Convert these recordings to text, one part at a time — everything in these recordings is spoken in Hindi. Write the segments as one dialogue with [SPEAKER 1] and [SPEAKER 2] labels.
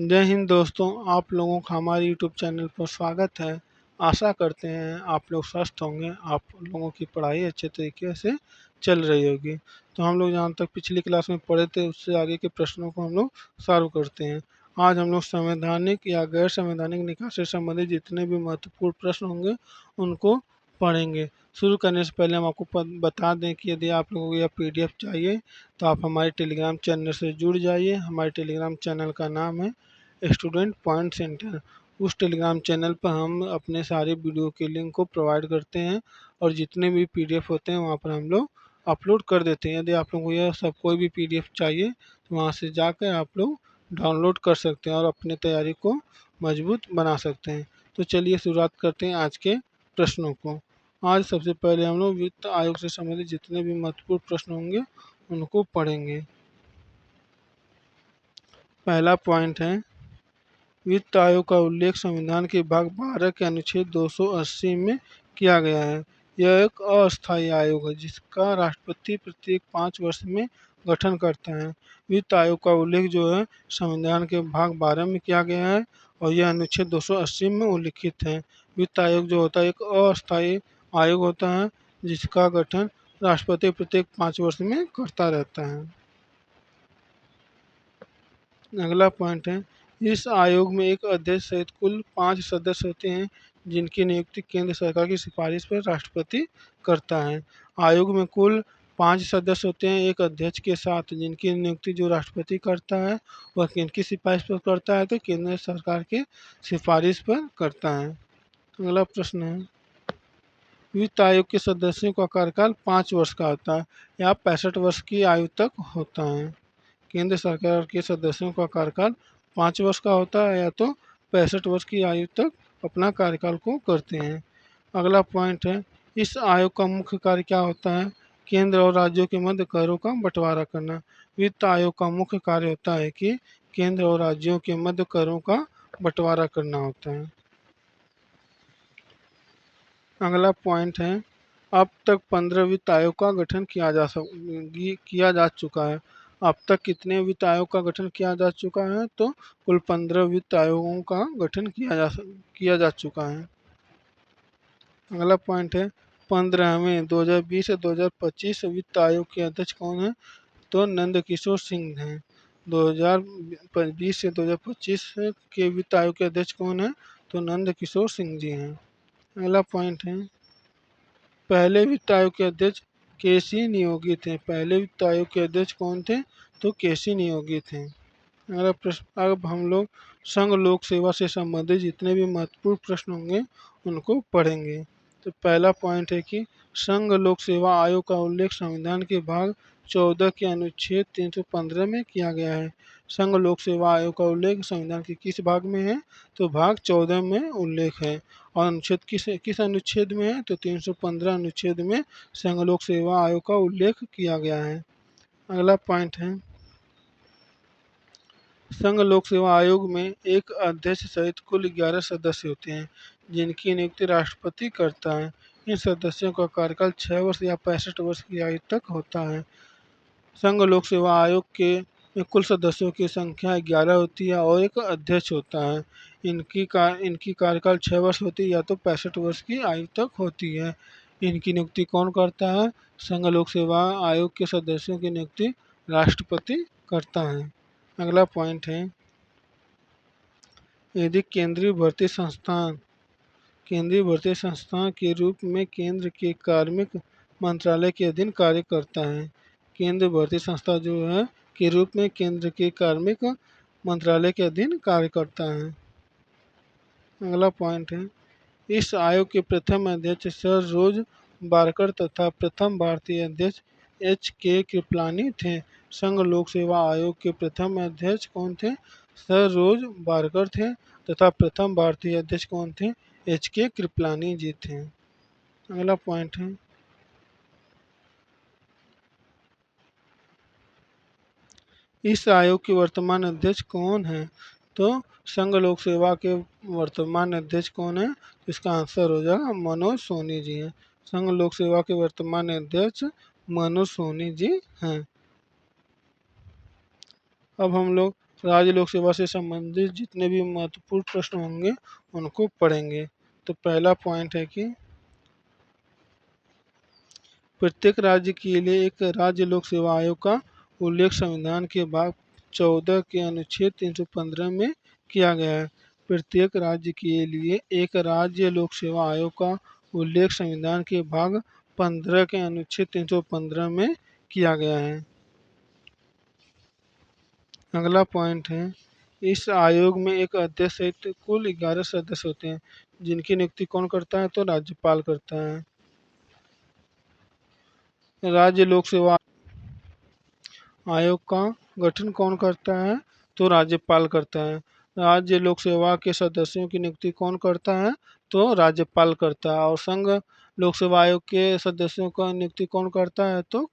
[SPEAKER 1] जय हिंद दोस्तों, आप लोगों का हमारे यूट्यूब चैनल पर स्वागत है। आशा करते हैं आप लोग स्वस्थ होंगे, आप लोगों की पढ़ाई अच्छे तरीके से चल रही होगी। तो हम लोग जहाँ तक पिछली क्लास में पढ़े थे उससे आगे के प्रश्नों को हम लोग सॉल्व करते हैं। आज हम लोग संवैधानिक या गैर संवैधानिक निकाय से संबंधित जितने भी महत्वपूर्ण प्रश्न होंगे उनको पढ़ेंगे। शुरू करने से पहले हम आपको बता दें कि यदि आप लोगों को यह पीडीएफ चाहिए तो आप हमारे टेलीग्राम चैनल से जुड़ जाइए। हमारे टेलीग्राम चैनल का नाम है स्टूडेंट पॉइंट सेंटर। उस टेलीग्राम चैनल पर हम अपने सारे वीडियो के लिंक को प्रोवाइड करते हैं और जितने भी पीडीएफ होते हैं वहाँ पर हम लोग अपलोड कर देते हैं। यदि आप लोगों को यह सब कोई भी पीडीएफ चाहिए तो वहाँ से जाकर आप लोग डाउनलोड कर सकते हैं और अपनी तैयारी को मजबूत बना सकते हैं। तो चलिए शुरुआत करते हैं आज के प्रश्नों को। आज सबसे पहले हम लोग वित्त आयोग से संबंधित जितने भी महत्वपूर्ण प्रश्न होंगे उनको पढ़ेंगे। पहला पॉइंट है, वित्त आयोग का उल्लेख संविधान के भाग 12 के अनुच्छेद 280 में किया गया है। यह एक अस्थायी आयोग है जिसका राष्ट्रपति प्रत्येक 5 वर्ष में गठन करता है। वित्त आयोग का उल्लेख जो है संविधान के भाग 12 में किया गया है और यह अनुच्छेद 280 में उल्लिखित है। वित्त आयोग जो होता है एक अस्थायी आयोग होता है जिसका गठन राष्ट्रपति प्रत्येक 5 वर्ष में करता रहता है। अगला पॉइंट है, इस आयोग में एक अध्यक्ष सहित कुल 5 सदस्य होते हैं जिनकी नियुक्ति केंद्र सरकार की सिफारिश पर राष्ट्रपति करता है। आयोग में कुल 5 सदस्य होते हैं एक अध्यक्ष के साथ जिनकी नियुक्ति जो राष्ट्रपति करता है वह किनकी सिफारिश पर करता है तो केंद्र सरकार के सिफारिश पर करता है। अगला प्रश्न है, वित्त आयोग के सदस्यों का कार्यकाल 5 वर्ष का होता है या 65 वर्ष की आयु तक होता है। केंद्र सरकार के सदस्यों का कार्यकाल 5 वर्ष का होता है या तो 65 वर्ष की आयु तक अपना कार्यकाल को करते हैं। अगला पॉइंट है, इस आयोग का मुख्य कार्य क्या होता है? केंद्र और राज्यों के मध्य करों का बंटवारा करना। वित्त आयोग का मुख्य कार्य होता है कि केंद्र और राज्यों के मध्य करों का बंटवारा करना होता है। अगला पॉइंट है, अब तक 15 वित्त आयोग का गठन किया जा चुका है। अब तक कितने वित्त आयोग का गठन किया जा चुका है तो कुल 15 वित्त आयोगों का गठन किया जा चुका है। अगला पॉइंट है, 15वें 2020 से 2025 वित्त आयोग के अध्यक्ष कौन है तो नंद किशोर सिंह हैं। 2020 से 2025 के वित्त आयोग के अध्यक्ष कौन है तो नंद किशोर सिंह जी हैं। अगला पॉइंट है, पहले वित्त आयोग के अध्यक्ष केसी नियोगी थे। पहले वित्त आयोग के अध्यक्ष कौन थे तो केसी नियोगी थे। अगला प्रश्न, अब हम लोग संघ लोक सेवा से संबंधित जितने भी महत्वपूर्ण प्रश्न होंगे उनको पढ़ेंगे। तो पहला पॉइंट है कि संघ लोक सेवा आयोग का उल्लेख संविधान के भाग 14 के अनुच्छेद 315 में किया गया है। संघ लोक सेवा आयोग का उल्लेख संविधान के किस भाग में है तो भाग 14 में उल्लेख है और अनुच्छेद किस अनुच्छेद में है तो 315 अनुच्छेद में संघ लोक सेवा आयोग का उल्लेख किया गया है। अगला पॉइंट है, संघ लोक सेवा आयोग में एक अध्यक्ष सहित कुल 11 सदस्य होते हैं जिनकी नियुक्ति राष्ट्रपति करता है। इन सदस्यों का कार्यकाल 6 वर्ष या 65 वर्ष की आयु तक होता है। संघ लोक सेवा आयोग के में कुल सदस्यों की संख्या 11 होती है और एक अध्यक्ष होता है। इनकी कार्यकाल 6 वर्ष होती है या तो 65 वर्ष की आयु तक होती है। इनकी नियुक्ति कौन करता है? संघ लोक सेवा आयोग के सदस्यों की नियुक्ति राष्ट्रपति करता है। अगला पॉइंट है, यदि केंद्रीय भर्ती संस्थान के रूप में केंद्र के कार्मिक मंत्रालय के अधीन कार्य करता है। केंद्रीय भर्ती संस्था जो है के रूप में केंद्र के कार्मिक मंत्रालय के अधीन कार्य करता है। अगला पॉइंट है, इस आयोग के प्रथम अध्यक्ष सर रोज बारकर तथा प्रथम भारतीय अध्यक्ष H.K. कृपलानी थे। संघ लोक सेवा आयोग के प्रथम अध्यक्ष कौन थे? सर रोज बारकर थे तथा प्रथम भारतीय अध्यक्ष कौन थे? H.K. कृपलानी जी थे। अगला पॉइंट है, इस आयोग के वर्तमान अध्यक्ष कौन है तो संघ लोक सेवा के वर्तमान अध्यक्ष कौन है? इसका आंसर हो जाएगा मनोज सोनी जी हैं। संघ लोक सेवा के वर्तमान अध्यक्ष मनोज सोनी जी हैं। अब हम लोग राज्य लोक सेवा से संबंधित जितने भी महत्वपूर्ण प्रश्न होंगे उनको पढ़ेंगे। तो पहला पॉइंट है कि प्रत्येक राज्य के लिए एक राज्य लोक सेवा आयोग का उल्लेख संविधान के भाग 14 के अनुच्छेद 315 में किया गया है। प्रत्येक राज्य के लिए एक राज्य लोक सेवा आयोग का उल्लेख संविधान के भाग 15 के अनुच्छेद 315 में किया गया है। अगला पॉइंट है, इस आयोग में एक अध्यक्ष सहित कुल 11 सदस्य होते हैं, जिनकी नियुक्ति कौन करता है? तो राज्यपाल करता है। राज्य लोक सेवा आयोग का गठन कौन करता है? तो राज्यपाल करता है। राज्य लोक सेवा के सदस्यों की नियुक्ति कौन करता है? तो राज्यपाल करता है। और संघ लोक सेवा आयोग के सदस्यों का नियुक्ति कौन करता है? तो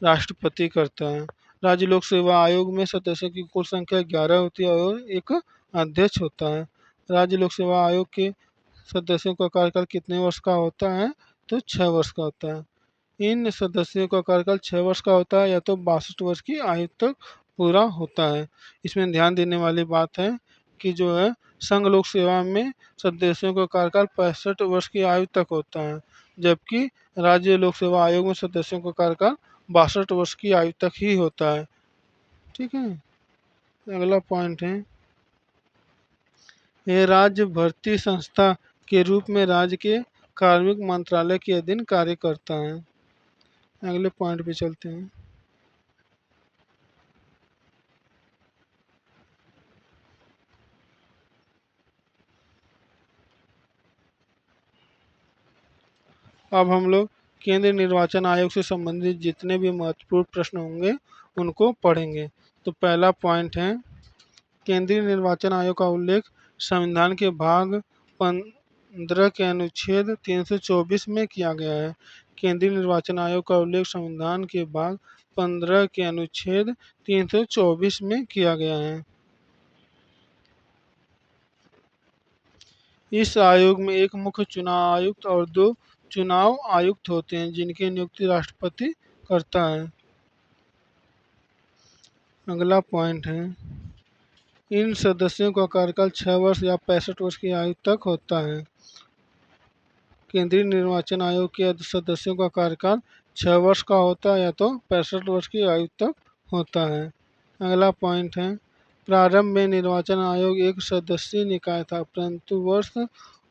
[SPEAKER 1] राष्ट्रपति करता है। राज्य लोक सेवा आयोग में सदस्यों की कुल संख्या 11 होती है और एक अध्यक्ष होता है। राज्य लोक सेवा आयोग के सदस्यों का कार्यकाल कितने वर्ष का होता है? तो 6 वर्ष का होता है। इन सदस्यों का कार्यकाल 6 वर्ष का होता है या तो 62 वर्ष की आयु तक पूरा होता है। इसमें ध्यान देने वाली बात है कि जो है संघ लोक सेवा में सदस्यों का कार्यकाल 65 वर्ष की आयु तक होता है, जबकि राज्य लोक सेवा आयोग में सदस्यों का कार्यकाल 62 वर्ष की आयु तक ही होता है। ठीक है। अगला पॉइंट है, यह राज्य भर्ती संस्था के रूप में राज्य के कार्मिक मंत्रालय के अधीन कार्य करता है। अगले पॉइंट पे चलते हैं। अब हम लोग केंद्रीय निर्वाचन आयोग से संबंधित जितने भी महत्वपूर्ण प्रश्न होंगे उनको पढ़ेंगे। तो पहला पॉइंट है, केंद्रीय निर्वाचन आयोग का उल्लेख संविधान के भाग 15 के अनुच्छेद 324 में किया गया है। केंद्रीय निर्वाचन आयोग का उल्लेख संविधान के भाग 15 के अनुच्छेद 324 में किया गया है। इस आयोग में एक मुख्य चुनाव आयुक्त और 2 चुनाव आयुक्त होते हैं, जिनकी नियुक्ति राष्ट्रपति करता है। अगला पॉइंट है, इन सदस्यों का कार्यकाल 6 वर्ष या 65 वर्ष की आयु तक होता है। केंद्रीय निर्वाचन आयोग के सदस्यों का कार्यकाल 6 वर्ष का होता है या तो 65 वर्ष की आयु तक होता है। अगला पॉइंट है, प्रारंभ में निर्वाचन आयोग एक सदस्यीय निकाय था, परंतु वर्ष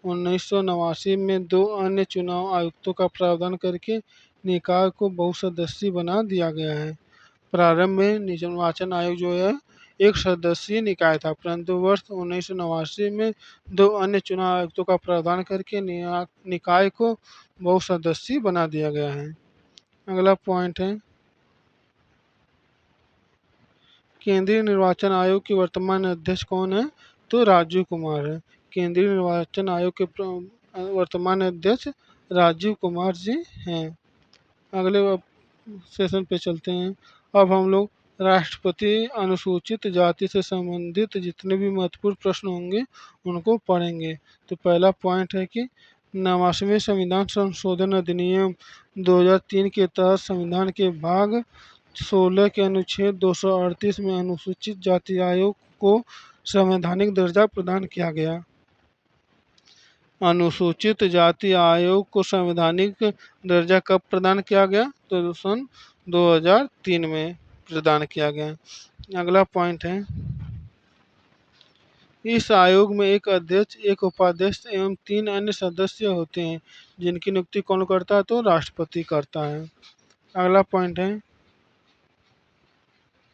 [SPEAKER 1] 1989 में 2 अन्य चुनाव आयुक्तों का प्रावधान करके निकाय को बहुसदस्यीय बना दिया गया है। प्रारंभ में निर्वाचन आयोग जो है एक सदस्यीय निकाय था, परंतु वर्ष 1989 में 2 अन्य चुनाव आयुक्तों का प्रावधान करके निकाय को बहुसदस्यीय बना दिया गया है। अगला पॉइंट है, केंद्रीय निर्वाचन आयोग के वर्तमान अध्यक्ष कौन है? तो राजीव कुमार है। केंद्रीय निर्वाचन आयोग के वर्तमान अध्यक्ष राजीव कुमार जी हैं। अगले सेशन पे चलते हैं। अब हम लोग राष्ट्रपति अनुसूचित जाति से संबंधित जितने भी महत्वपूर्ण प्रश्न होंगे उनको पढ़ेंगे। तो पहला पॉइंट है कि 89वें संविधान संशोधन अधिनियम 2003 के तहत संविधान के भाग 16 के अनुच्छेद 238 में अनुसूचित जाति आयोग को संवैधानिक दर्जा प्रदान किया गया। अनुसूचित जाति आयोग को संवैधानिक दर्जा कब प्रदान किया गया? तो सन 2003 में प्रदान किया गया। अगला पॉइंट है, इस आयोग में एक अध्यक्ष, एक उपाध्यक्ष एवं 3 अन्य सदस्य होते हैं, जिनकी नियुक्ति कौन करता है? तो राष्ट्रपति करता है। अगला पॉइंट है,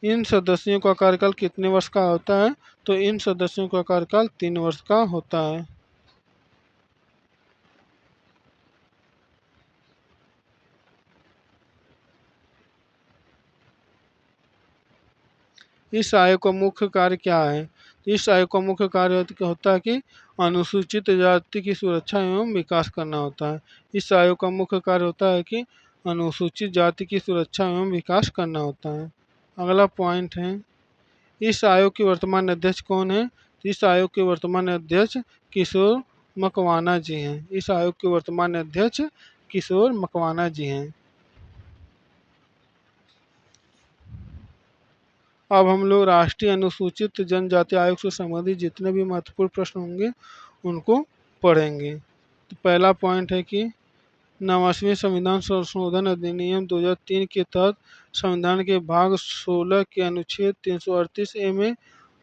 [SPEAKER 1] इन सदस्यों का कार्यकाल कितने वर्ष का होता है? तो इन सदस्यों का कार्यकाल 3 वर्ष का होता है। इस आयोग का मुख्य कार्य क्या है? इस आयोग का मुख्य कार्य होता है कि अनुसूचित जाति की सुरक्षा एवं विकास करना होता है। इस आयोग का मुख्य कार्य होता है कि अनुसूचित जाति की सुरक्षा एवं विकास करना होता है। अगला पॉइंट है, इस आयोग के वर्तमान अध्यक्ष कौन है? इस आयोग के वर्तमान अध्यक्ष किशोर मकवाना जी हैं। इस आयोग के वर्तमान अध्यक्ष किशोर मकवाना जी हैं। अब हम लोग राष्ट्रीय अनुसूचित जनजाति आयोग से संबंधित जितने भी महत्वपूर्ण प्रश्न होंगे उनको पढ़ेंगे। तो पहला पॉइंट है कि 89वें संविधान संशोधन अधिनियम 2003 के तहत संविधान के भाग 16 के अनुच्छेद 338 ए में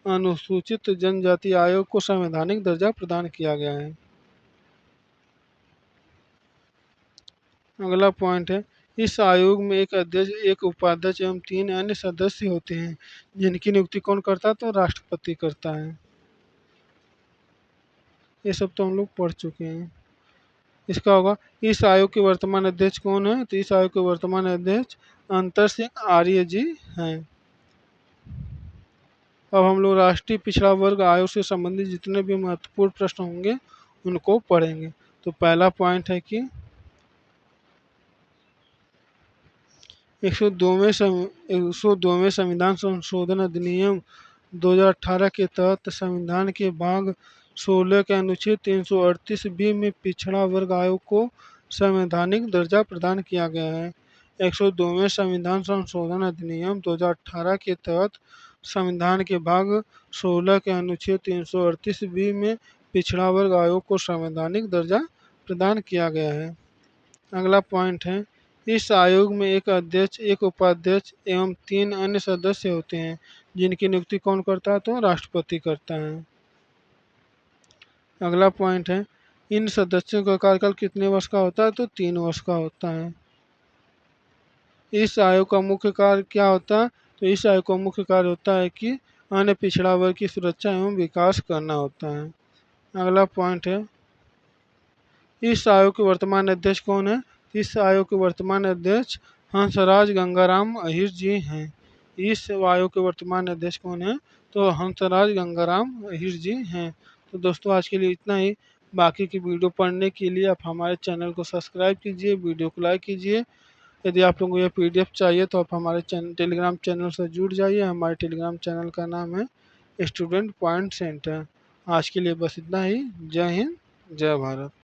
[SPEAKER 1] अनुसूचित जनजाति आयोग को संवैधानिक दर्जा प्रदान किया गया है। अगला पॉइंट है, इस आयोग में एक अध्यक्ष, एक उपाध्यक्ष एवं 3 अन्य सदस्य होते हैं, जिनकी नियुक्ति कौन करता है? तो राष्ट्रपति करता है। ये सब तो हम लोग पढ़ चुके हैं। इसका होगा, इस आयोग के वर्तमान अध्यक्ष कौन है? तो इस आयोग के वर्तमान अध्यक्ष अंतर सिंह आर्य जी हैं। अब हम लोग राष्ट्रीय पिछड़ा वर्ग आयोग से संबंधित जितने भी महत्वपूर्ण प्रश्न होंगे उनको पढ़ेंगे। तो पहला पॉइंट है कि 102वें संविधान संशोधन अधिनियम 2018 के तहत संविधान के भाग 16 के अनुच्छेद 338 बी में पिछड़ा वर्ग आयोग को संवैधानिक दर्जा प्रदान किया गया है। 102वें संविधान संशोधन अधिनियम 2018 के तहत संविधान के भाग 16 के अनुच्छेद 338 बी में पिछड़ा वर्ग आयोग को संवैधानिक दर्जा प्रदान किया गया है। अगला पॉइंट है, इस आयोग में एक अध्यक्ष, एक उपाध्यक्ष एवं 3 अन्य सदस्य होते हैं, जिनकी नियुक्ति कौन करता है? तो राष्ट्रपति करता है। अगला पॉइंट है, इन सदस्यों का कार्यकाल कितने वर्ष का होता है? तो 3 वर्ष का होता है। इस आयोग का मुख्य कार्य क्या होता है? तो इस आयोग का मुख्य कार्य होता है कि अन्य पिछड़ा वर्ग की सुरक्षा एवं विकास करना होता है। अगला पॉइंट है, इस आयोग के वर्तमान अध्यक्ष कौन है? इस आयोग के वर्तमान अध्यक्ष हंसराज गंगाराम अहीर जी हैं। इस आयोग के वर्तमान अध्यक्ष कौन है? तो हंसराज गंगाराम अहीर जी हैं। तो दोस्तों आज के लिए इतना ही। बाकी की वीडियो पढ़ने के लिए आप हमारे चैनल को सब्सक्राइब कीजिए, वीडियो को लाइक कीजिए। यदि आप लोगों को यह PDF चाहिए तो आप हमारे टेलीग्राम चैनल से जुड़ जाइए। हमारे टेलीग्राम चैनल का नाम है स्टूडेंट पॉइंट सेंटर। आज के लिए बस इतना ही। जय हिंद, जय भारत।